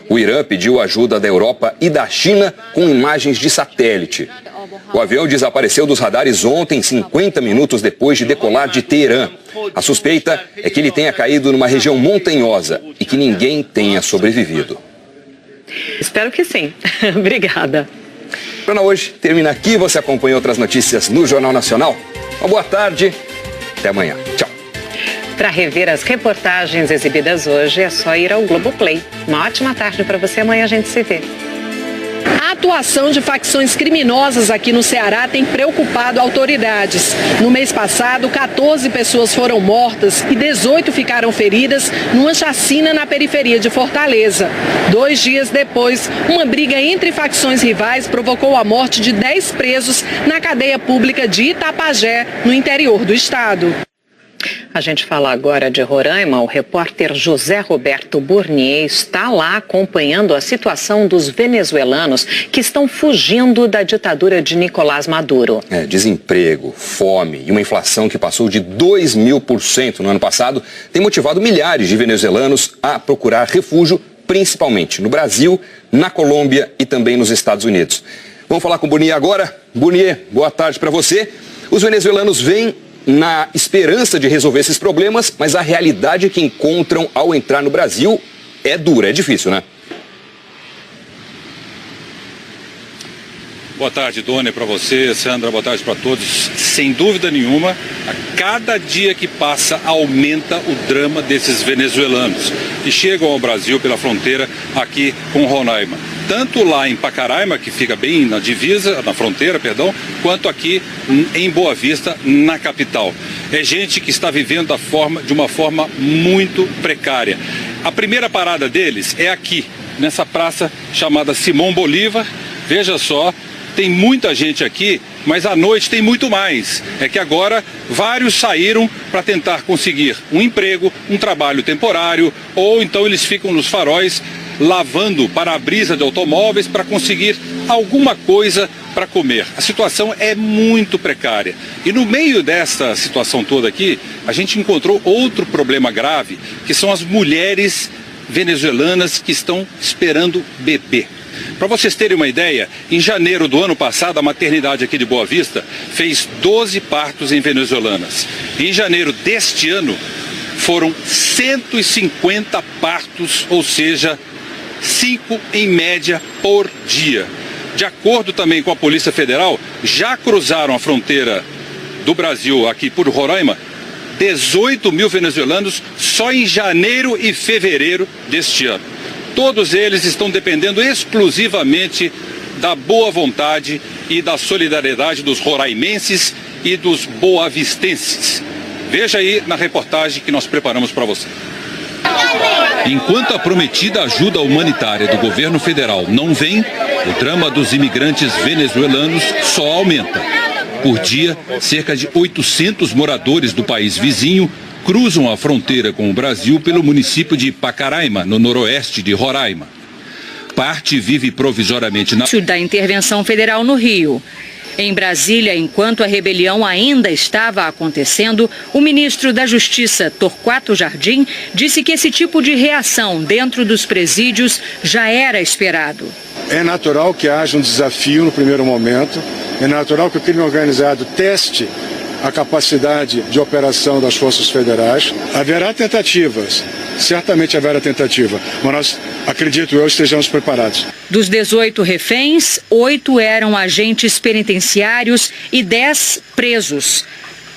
O Irã pediu ajuda da Europa e da China com imagens de satélite. O avião desapareceu dos radares ontem, 50 minutos depois de decolar de Teherã. A suspeita é que ele tenha caído numa região montanhosa e que ninguém tenha sobrevivido. Espero que sim. Obrigada. Para hoje termina aqui. Você acompanha outras notícias no Jornal Nacional. Uma boa tarde. Até amanhã. Tchau. Para rever as reportagens exibidas hoje, é só ir ao Globoplay. Uma ótima tarde para você. Amanhã a gente se vê. A atuação de facções criminosas aqui no Ceará tem preocupado autoridades. No mês passado, 14 pessoas foram mortas e 18 ficaram feridas numa chacina na periferia de Fortaleza. 2 dias depois, uma briga entre facções rivais provocou a morte de 10 presos na cadeia pública de Itapajé, no interior do estado. A gente fala agora de Roraima. O repórter José Roberto Burnier está lá acompanhando a situação dos venezuelanos que estão fugindo da ditadura de Nicolás Maduro. Desemprego, fome e uma inflação que passou de 2.000% no ano passado tem motivado milhares de venezuelanos a procurar refúgio, principalmente no Brasil, na Colômbia e também nos Estados Unidos. Vamos falar com o Burnier agora. Burnier, boa tarde para você. Os venezuelanos vêm na esperança de resolver esses problemas, mas a realidade que encontram ao entrar no Brasil é dura, é difícil, né? Boa tarde, Dona, para você, Sandra, boa tarde para todos. Sem dúvida nenhuma, a cada dia que passa aumenta o drama desses venezuelanos que chegam ao Brasil pela fronteira aqui com Roraima. Tanto lá em Pacaraima, que fica bem na divisa, na fronteira, perdão, quanto aqui em Boa Vista, na capital. É gente que está vivendo de uma forma muito precária. A primeira parada deles é aqui, nessa praça chamada Simão Bolívar. Veja só, tem muita gente aqui, mas à noite tem muito mais. É que agora vários saíram para tentar conseguir um emprego, um trabalho temporário, ou então eles ficam nos faróis lavando para-brisa de automóveis para conseguir alguma coisa para comer. A situação é muito precária. E no meio dessa situação toda aqui, a gente encontrou outro problema grave, que são as mulheres venezuelanas que estão esperando bebê. Para vocês terem uma ideia, em janeiro do ano passado, a maternidade aqui de Boa Vista fez 12 partos em venezuelanas. Em janeiro deste ano, foram 150 partos, ou seja, 5 em média por dia. De acordo também com a Polícia Federal, já cruzaram a fronteira do Brasil aqui por Roraima 18 mil venezuelanos só em janeiro e fevereiro deste ano. Todos eles estão dependendo exclusivamente da boa vontade e da solidariedade dos roraimenses e dos boavistenses. Veja aí na reportagem que nós preparamos para você. Enquanto a prometida ajuda humanitária do governo federal não vem, o drama dos imigrantes venezuelanos só aumenta. Por dia, cerca de 800 moradores do país vizinho cruzam a fronteira com o Brasil pelo município de Pacaraima, no noroeste de Roraima. Parte vive provisoriamente na... da intervenção federal no Rio. Em Brasília, enquanto a rebelião ainda estava acontecendo, o ministro da Justiça, Torquato Jardim, disse que esse tipo de reação dentro dos presídios já era esperado. É natural que haja um desafio no primeiro momento, é natural que o crime organizado teste a capacidade de operação das forças federais. Haverá tentativas, certamente haverá tentativa, mas nós, acredito eu, estejamos preparados. Dos 18 reféns, 8 eram agentes penitenciários e 10 presos.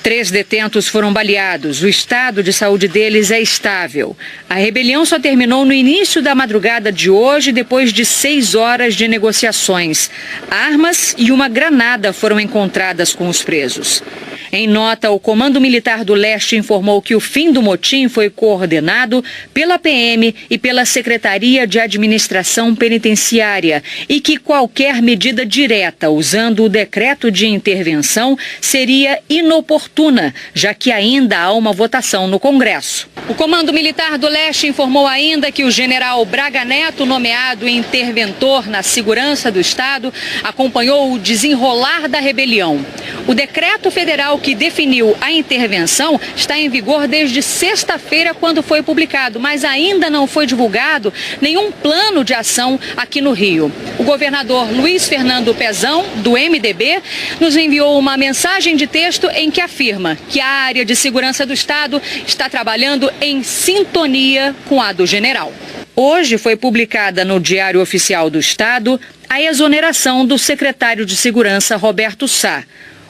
3 detentos foram baleados. O estado de saúde deles é estável. A rebelião só terminou no início da madrugada de hoje, depois de 6 horas de negociações. Armas e uma granada foram encontradas com os presos. Em nota, o Comando Militar do Leste informou que o fim do motim foi coordenado pela PM e pela Secretaria de Administração Penitenciária e que qualquer medida direta usando o decreto de intervenção seria inoportuna, já que ainda há uma votação no Congresso. O Comando Militar do Leste informou ainda que o general Braga Neto, nomeado interventor na segurança do Estado, acompanhou o desenrolar da rebelião. O decreto federal que definiu a intervenção está em vigor desde sexta-feira, quando foi publicado, mas ainda não foi divulgado nenhum plano de ação aqui no Rio. O governador Luiz Fernando Pezão, do MDB, nos enviou uma mensagem de texto em que afirma que a área de segurança do Estado está trabalhando em sintonia com a do general. Hoje foi publicada no Diário Oficial do Estado a exoneração do secretário de Segurança, Roberto Sá.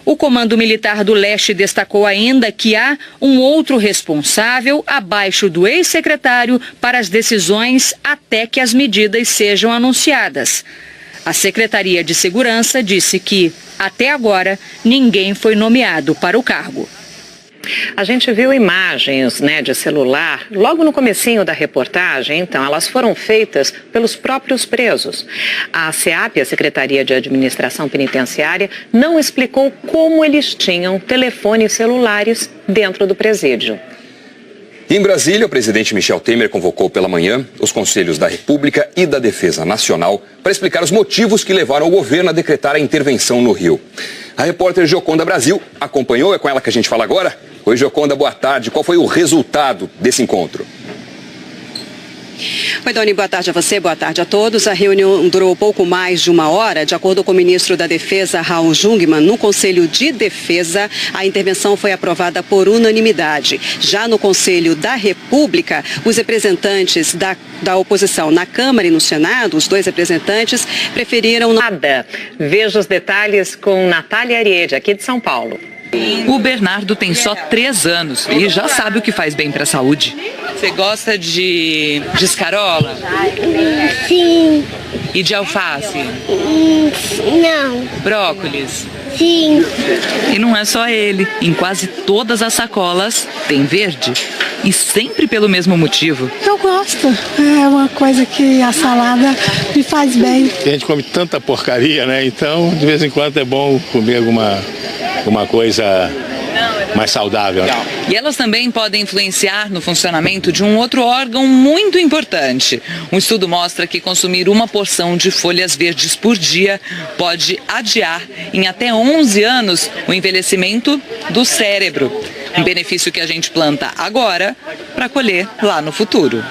O Comando Militar do Leste destacou ainda que há um outro responsável abaixo do ex-secretário para as decisões até que as medidas sejam anunciadas. A Secretaria de Segurança disse que, até agora, ninguém foi nomeado para o cargo. A gente viu imagens, de celular, logo no comecinho da reportagem, então elas foram feitas pelos próprios presos. A SEAP, a Secretaria de Administração Penitenciária, não explicou como eles tinham telefones celulares dentro do presídio. Em Brasília, o presidente Michel Temer convocou pela manhã os Conselhos da República e da Defesa Nacional para explicar os motivos que levaram o governo a decretar a intervenção no Rio. A repórter Gioconda Brasil acompanhou, é com ela que a gente fala agora. Oi, Gioconda, boa tarde. Qual foi o resultado desse encontro? Oi, Doni, boa tarde a você, boa tarde a todos. A reunião durou pouco mais de 1 hora. De acordo com o ministro da Defesa, Raul Jungmann, no Conselho de Defesa, a intervenção foi aprovada por unanimidade. Já no Conselho da República, os representantes da oposição na Câmara e no Senado, os 2 representantes, preferiram... Nada. Veja os detalhes com Natália Ariede, aqui de São Paulo. O Bernardo tem só 3 anos e já sabe o que faz bem para a saúde. Você gosta de escarola? Sim. E de alface? Não. Brócolis? Sim. E não é só ele. Em quase todas as sacolas tem verde. E sempre pelo mesmo motivo. Eu gosto. É uma coisa que a salada me faz bem. A gente come tanta porcaria, né? Então, de vez em quando é bom comer alguma coisa mais saudável. E elas também podem influenciar no funcionamento de um outro órgão muito importante. Um estudo mostra que consumir uma porção de folhas verdes por dia pode adiar em até 11 anos o envelhecimento do cérebro. Um benefício que a gente planta agora para colher lá no futuro.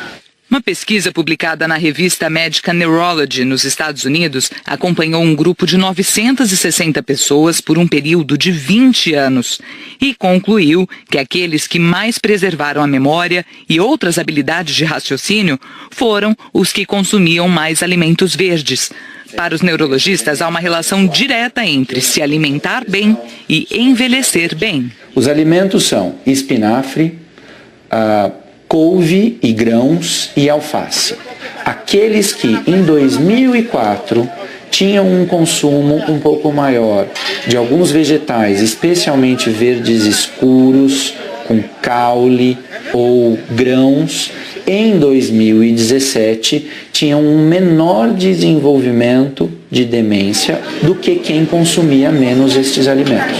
Uma pesquisa publicada na revista Medical Neurology, nos Estados Unidos, acompanhou um grupo de 960 pessoas por um período de 20 anos e concluiu que aqueles que mais preservaram a memória e outras habilidades de raciocínio foram os que consumiam mais alimentos verdes. Para os neurologistas, há uma relação direta entre se alimentar bem e envelhecer bem. Os alimentos são espinafre, couve e grãos e alface. Aqueles que em 2004 tinham um consumo um pouco maior de alguns vegetais, especialmente verdes escuros, com caule ou grãos, em 2017 tinham um menor desenvolvimento de demência do que quem consumia menos estes alimentos.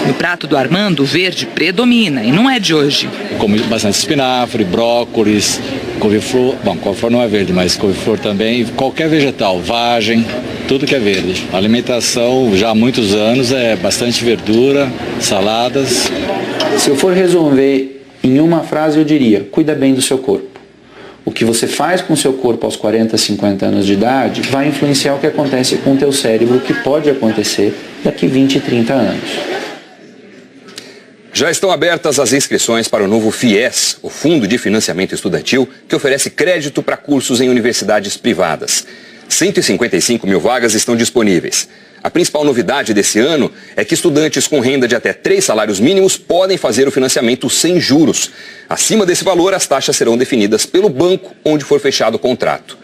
No prato do Armando, o verde predomina e não é de hoje. Como bastante espinafre, brócolis, couve-flor, couve-flor não é verde, mas couve-flor também, qualquer vegetal, vagem, tudo que é verde. A alimentação já há muitos anos é bastante verdura, saladas. Se eu for resolver em uma frase, eu diria, cuida bem do seu corpo. O que você faz com o seu corpo aos 40, 50 anos de idade vai influenciar o que acontece com o teu cérebro, o que pode acontecer daqui 20, 30 anos. Já estão abertas as inscrições para o novo FIES, o Fundo de Financiamento Estudantil, que oferece crédito para cursos em universidades privadas. 155 mil vagas estão disponíveis. A principal novidade desse ano é que estudantes com renda de até 3 salários mínimos podem fazer o financiamento sem juros. Acima desse valor, as taxas serão definidas pelo banco onde for fechado o contrato.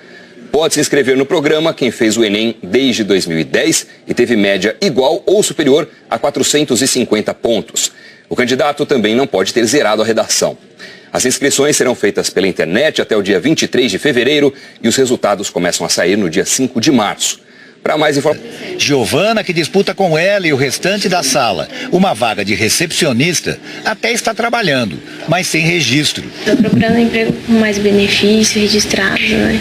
Pode se inscrever no programa quem fez o Enem desde 2010 e teve média igual ou superior a 450 pontos. O candidato também não pode ter zerado a redação. As inscrições serão feitas pela internet até o dia 23 de fevereiro e os resultados começam a sair no dia 5 de março. Para mais informações... Giovana, que disputa com ela e o restante da sala uma vaga de recepcionista, até está trabalhando, mas sem registro. Estou procurando um emprego com mais benefício, registrado, né?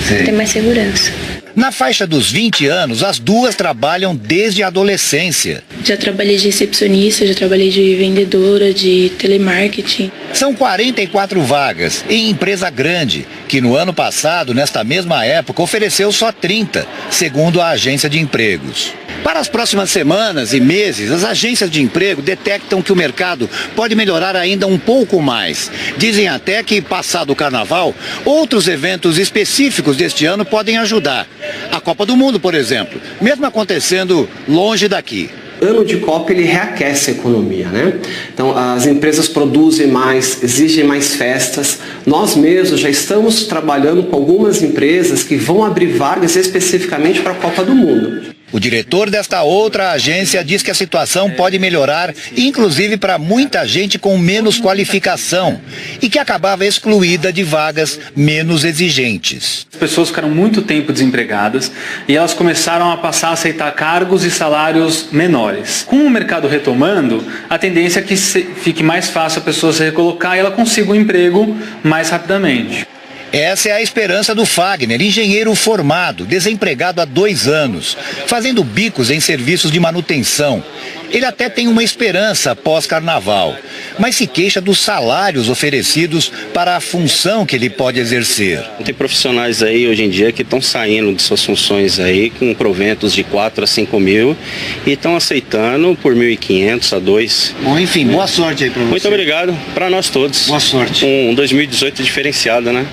Para ter mais segurança. Na faixa dos 20 anos, as duas trabalham desde a adolescência. Já trabalhei de recepcionista, já trabalhei de vendedora, de telemarketing. São 44 vagas em empresa grande, que no ano passado, nesta mesma época, ofereceu só 30, segundo a agência de empregos. Para as próximas semanas e meses, as agências de emprego detectam que o mercado pode melhorar ainda um pouco mais. Dizem até que, passado o carnaval, outros eventos específicos deste ano podem ajudar. A Copa do Mundo, por exemplo, mesmo acontecendo longe daqui. Ano de Copa, ele reaquece a economia, né? Então, as empresas produzem mais, exigem mais festas. Nós mesmos já estamos trabalhando com algumas empresas que vão abrir vagas especificamente para a Copa do Mundo. O diretor desta outra agência diz que a situação pode melhorar, inclusive para muita gente com menos qualificação e que acabava excluída de vagas menos exigentes. As pessoas ficaram muito tempo desempregadas e elas começaram a passar a aceitar cargos e salários menores. Com o mercado retomando, a tendência é que fique mais fácil a pessoa se recolocar e ela consiga um emprego mais rapidamente. Essa é a esperança do Fagner, engenheiro formado, desempregado há 2 anos, fazendo bicos em serviços de manutenção. Ele até tem uma esperança pós-carnaval, mas se queixa dos salários oferecidos para a função que ele pode exercer. Tem profissionais aí hoje em dia que estão saindo de suas funções aí com proventos de 4 a 5 mil e estão aceitando por 1.500 a 2. Bom, enfim, boa sorte aí para você. Muito obrigado, para nós todos. Boa sorte. Um 2018 diferenciado, né?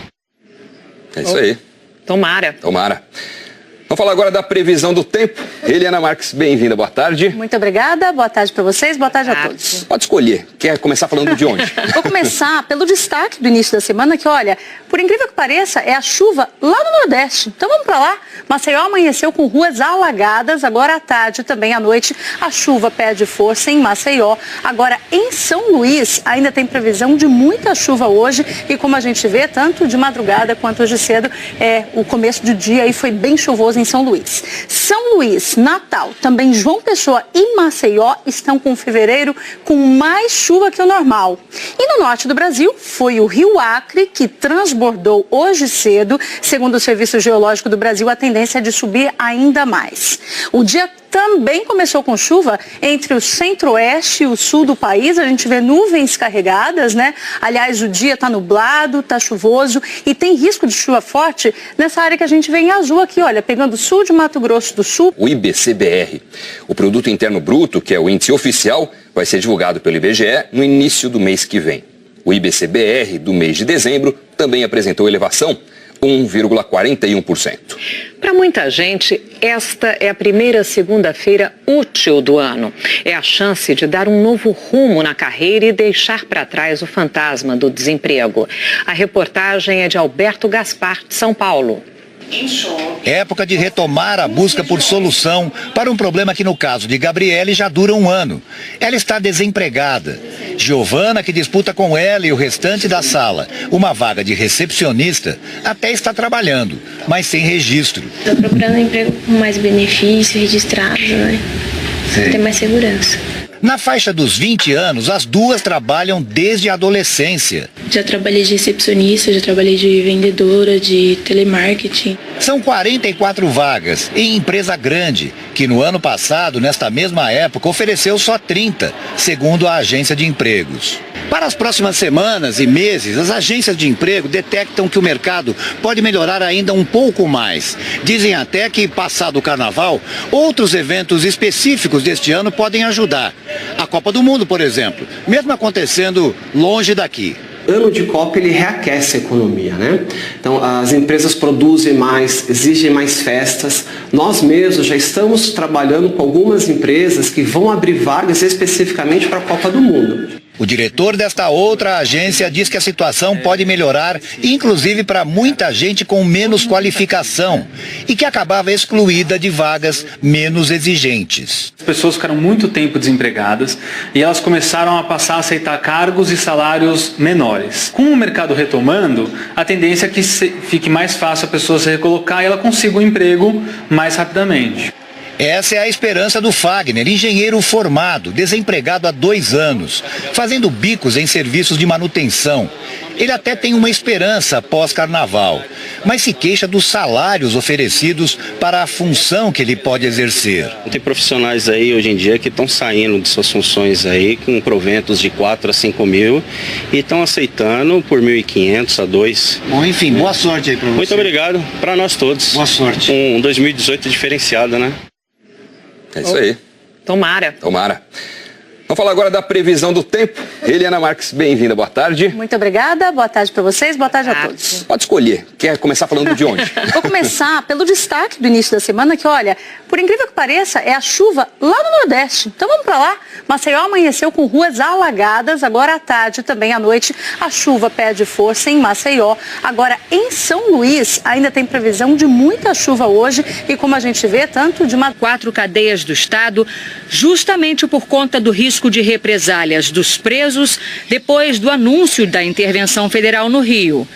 É isso aí. Tomara. Tomara. Vamos falar agora da previsão do tempo. Eliana Marques, bem-vinda, boa tarde. Muito obrigada, boa tarde para vocês, boa tarde a todos. Pode escolher, quer começar falando de onde? Vou começar pelo destaque do início da semana, que olha, por incrível que pareça, é a chuva lá no Nordeste. Então vamos para lá. Maceió amanheceu com ruas alagadas, agora à tarde, também à noite, a chuva perde força em Maceió. Agora, em São Luís, ainda tem previsão de muita chuva hoje e como a gente vê, tanto de madrugada quanto hoje cedo, o começo do dia aí foi bem chuvoso em São Luís. São Luís, Natal, também João Pessoa e Maceió estão com fevereiro com mais chuva que o normal. E no norte do Brasil, foi o Rio Acre que transbordou hoje cedo. Segundo o Serviço Geológico do Brasil, a tendência é de subir ainda mais. O dia também começou com chuva entre o centro-oeste e o sul do país. A gente vê nuvens carregadas, né? Aliás, o dia está nublado, está chuvoso e tem risco de chuva forte nessa área que a gente vê em azul aqui, olha, pegando o sul de Mato Grosso do Sul. O IBC-BR, o Produto Interno Bruto, que é o índice oficial, vai ser divulgado pelo IBGE no início do mês que vem. O IBC-BR do mês de dezembro também apresentou elevação, 1,41%. Para muita gente, esta é a primeira segunda-feira útil do ano. É a chance de dar um novo rumo na carreira e deixar para trás o fantasma do desemprego. A reportagem é de Alberto Gaspar, de São Paulo. Época de retomar a busca por solução para um problema que, no caso de Gabriele, já dura um ano. Ela está desempregada. Giovana, que disputa com ela e o restante da sala uma vaga de recepcionista, até está trabalhando, mas sem registro. Estou procurando um emprego com mais benefício, registrado, né? Ter mais segurança. Na faixa dos 20 anos, as duas trabalham desde a adolescência. Já trabalhei de recepcionista, já trabalhei de vendedora, de telemarketing. São 44 vagas em empresa grande, que no ano passado, nesta mesma época, ofereceu só 30, segundo a agência de empregos. Para as próximas semanas e meses, as agências de emprego detectam que o mercado pode melhorar ainda um pouco mais. Dizem até que, passado o carnaval, outros eventos específicos deste ano podem ajudar. A Copa do Mundo, por exemplo, mesmo acontecendo longe daqui. Ano de Copa, ele reaquece a economia, né? Então, as empresas produzem mais, exigem mais festas. Nós mesmos já estamos trabalhando com algumas empresas que vão abrir vagas especificamente para a Copa do Mundo. O diretor desta outra agência diz que a situação pode melhorar, inclusive para muita gente com menos qualificação e que acabava excluída de vagas menos exigentes. As pessoas ficaram muito tempo desempregadas e elas começaram a passar a aceitar cargos e salários menores. Com o mercado retomando, a tendência é que fique mais fácil a pessoa se recolocar e ela consiga um emprego mais rapidamente. Essa é a esperança do Fagner, engenheiro formado, desempregado há 2 anos, fazendo bicos em serviços de manutenção. Ele até tem uma esperança pós-carnaval, mas se queixa dos salários oferecidos para a função que ele pode exercer. Tem profissionais aí hoje em dia que estão saindo de suas funções aí com proventos de 4 a 5 mil e estão aceitando por 1.500 a 2. Bom, enfim, boa sorte aí para você. Muito obrigado, para nós todos. Boa sorte. Um 2018 diferenciado, né? É isso aí. Tomara. Tomara. Vamos falar agora da previsão do tempo. Eliana Marques, bem-vinda, boa tarde. Muito obrigada, boa tarde para vocês, boa tarde a todos. Pode escolher, quer começar falando de onde? Vou começar pelo destaque do início da semana, que olha, por incrível que pareça, é a chuva lá no Nordeste. Então vamos para lá. Maceió amanheceu com ruas alagadas, agora à tarde, também à noite, a chuva perde força em Maceió. Agora, em São Luís, ainda tem previsão de muita chuva hoje e, como a gente vê, tanto de 4 cadeias do estado, justamente por conta do risco de represálias dos presos depois do anúncio da intervenção federal no Rio.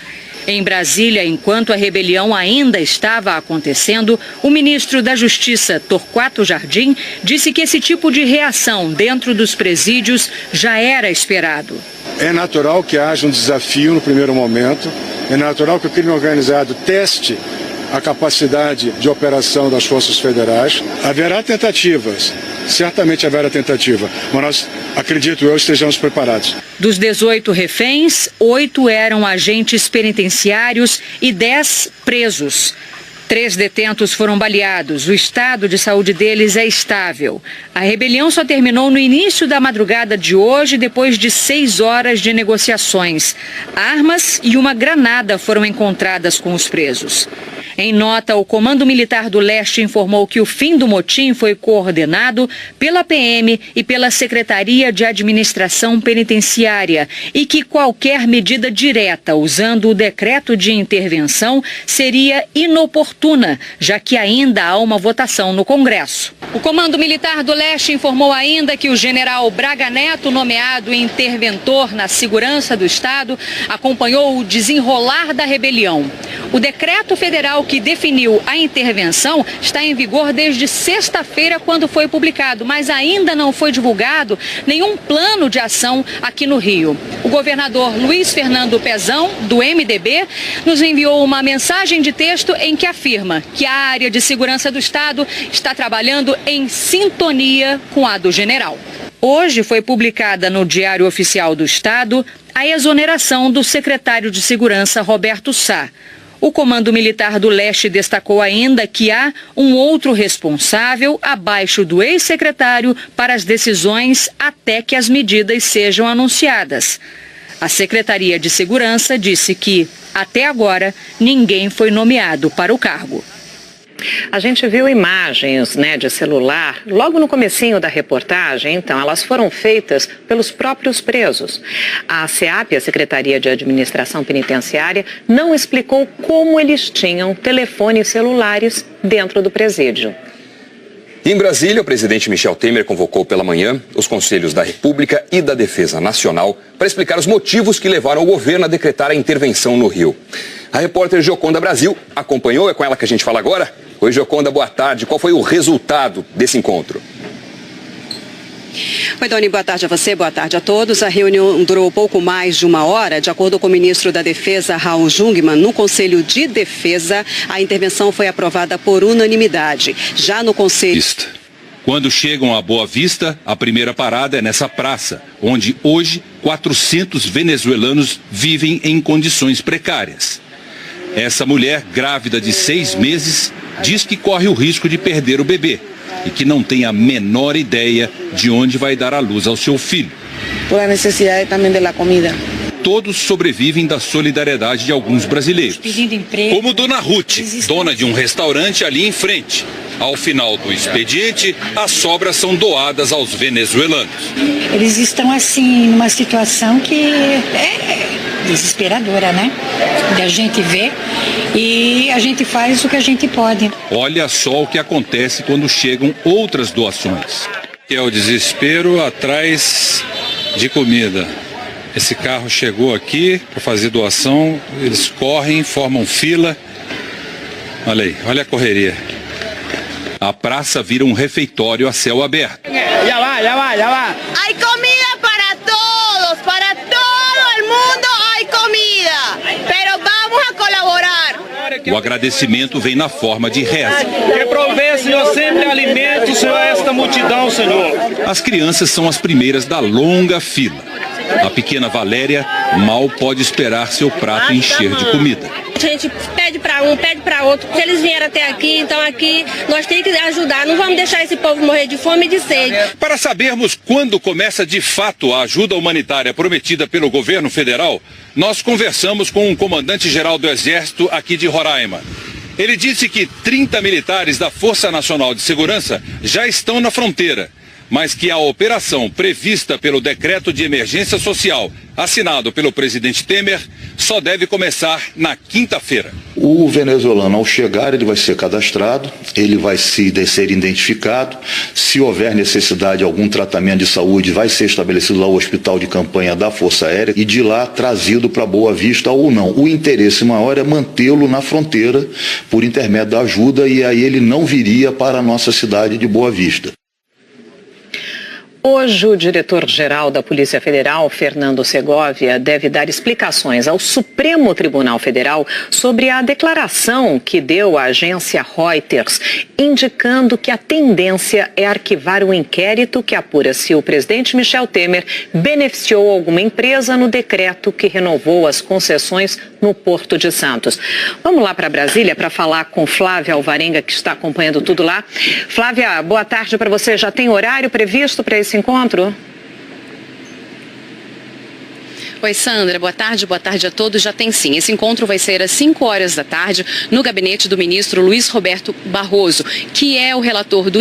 Em Brasília, enquanto a rebelião ainda estava acontecendo, o ministro da Justiça, Torquato Jardim, disse que esse tipo de reação dentro dos presídios já era esperado. É natural que haja um desafio no primeiro momento, é natural que o crime organizado teste a capacidade de operação das forças federais. Haverá tentativas, certamente haverá tentativa, mas nós, acredito eu, estejamos preparados. Dos 18 reféns, 8 eram agentes penitenciários e 10 presos. 3 detentos foram baleados. O estado de saúde deles é estável. A rebelião só terminou no início da madrugada de hoje, depois de 6 horas de negociações. Armas e uma granada foram encontradas com os presos. Em nota, o Comando Militar do Leste informou que o fim do motim foi coordenado pela PM e pela Secretaria de Administração Penitenciária e que qualquer medida direta usando o decreto de intervenção seria inoportuna, já que ainda há uma votação no Congresso. O Comando Militar do Leste informou ainda que o general Braga Neto, nomeado interventor na segurança do Estado, acompanhou o desenrolar da rebelião. O decreto federal que definiu a intervenção está em vigor desde sexta-feira, quando foi publicado, mas ainda não foi divulgado nenhum plano de ação aqui no Rio. O governador Luiz Fernando Pezão, do MDB, nos enviou uma mensagem de texto em que afirma que a área de segurança do Estado está trabalhando em sintonia com a do general. Hoje foi publicada no Diário Oficial do Estado a exoneração do secretário de Segurança, Roberto Sá. O Comando Militar do Leste destacou ainda que há um outro responsável abaixo do ex-secretário para as decisões até que as medidas sejam anunciadas. A Secretaria de Segurança disse que, até agora, ninguém foi nomeado para o cargo. A gente viu imagens, de celular, logo no comecinho da reportagem, então elas foram feitas pelos próprios presos. A SEAP, a Secretaria de Administração Penitenciária, não explicou como eles tinham telefones celulares dentro do presídio. Em Brasília, o presidente Michel Temer convocou pela manhã os Conselhos da República e da Defesa Nacional para explicar os motivos que levaram o governo a decretar a intervenção no Rio. A repórter Gioconda Brasil acompanhou, é com ela que a gente fala agora. Oi, Gioconda, boa tarde. Qual foi o resultado desse encontro? Oi, Doni, boa tarde a você, boa tarde a todos. A reunião durou pouco mais de uma hora. De acordo com o ministro da Defesa, Raul Jungmann, no Conselho de Defesa, a intervenção foi aprovada por unanimidade. Já no Conselho... Quando chegam a Boa Vista, a primeira parada é nessa praça, onde hoje 400 venezuelanos vivem em condições precárias. Essa mulher, grávida de 6 meses, diz que corre o risco de perder o bebê e que não tem a menor ideia de onde vai dar à luz ao seu filho. Por a necessidade também da comida. Todos sobrevivem da solidariedade de alguns brasileiros. Como Dona Ruth, dona de um restaurante ali em frente. Ao final do expediente, as sobras são doadas aos venezuelanos. Eles estão assim, numa situação que é desesperadora, né? A gente vê e a gente faz o que a gente pode. Olha só o que acontece quando chegam outras doações. Que é o desespero atrás de comida. Esse carro chegou aqui para fazer doação, eles correm, formam fila. Olha aí, olha a correria. A praça vira um refeitório a céu aberto. Já vai. Há comida para todo o mundo há comida. Pero vamos a colaborar. O agradecimento vem na forma de reza. Que provê, Senhor, sempre alimento, Senhor, a esta multidão, Senhor. As crianças são as primeiras da longa fila. A pequena Valéria mal pode esperar seu prato encher de comida. A gente pede para um, pede para outro. Se eles vieram até aqui, então aqui nós temos que ajudar. Não vamos deixar esse povo morrer de fome e de sede. Para sabermos quando começa de fato a ajuda humanitária prometida pelo governo federal, nós conversamos com um comandante-geral do Exército aqui de Roraima. Ele disse que 30 militares da Força Nacional de Segurança já estão na fronteira, mas que a operação prevista pelo decreto de emergência social, assinado pelo presidente Temer, só deve começar na quinta-feira. O venezuelano, ao chegar, ele vai ser cadastrado, ele vai ser identificado. Se houver necessidade de algum tratamento de saúde, vai ser estabelecido lá o hospital de campanha da Força Aérea e de lá trazido para Boa Vista ou não. O interesse maior é mantê-lo na fronteira por intermédio da ajuda e aí ele não viria para a nossa cidade de Boa Vista. Hoje, o diretor-geral da Polícia Federal, Fernando Segovia, deve dar explicações ao Supremo Tribunal Federal sobre a declaração que deu à agência Reuters, indicando que a tendência é arquivar o inquérito que apura se o presidente Michel Temer beneficiou alguma empresa no decreto que renovou as concessões no Porto de Santos. Vamos lá para Brasília para falar com Flávia Alvarenga, que está acompanhando tudo lá. Flávia, boa tarde para você. Já tem horário previsto para esse encontro? Oi, Sandra, boa tarde a todos. Já tem sim. Esse encontro vai ser às 5 horas da tarde no gabinete do ministro Luiz Roberto Barroso, que é o relator do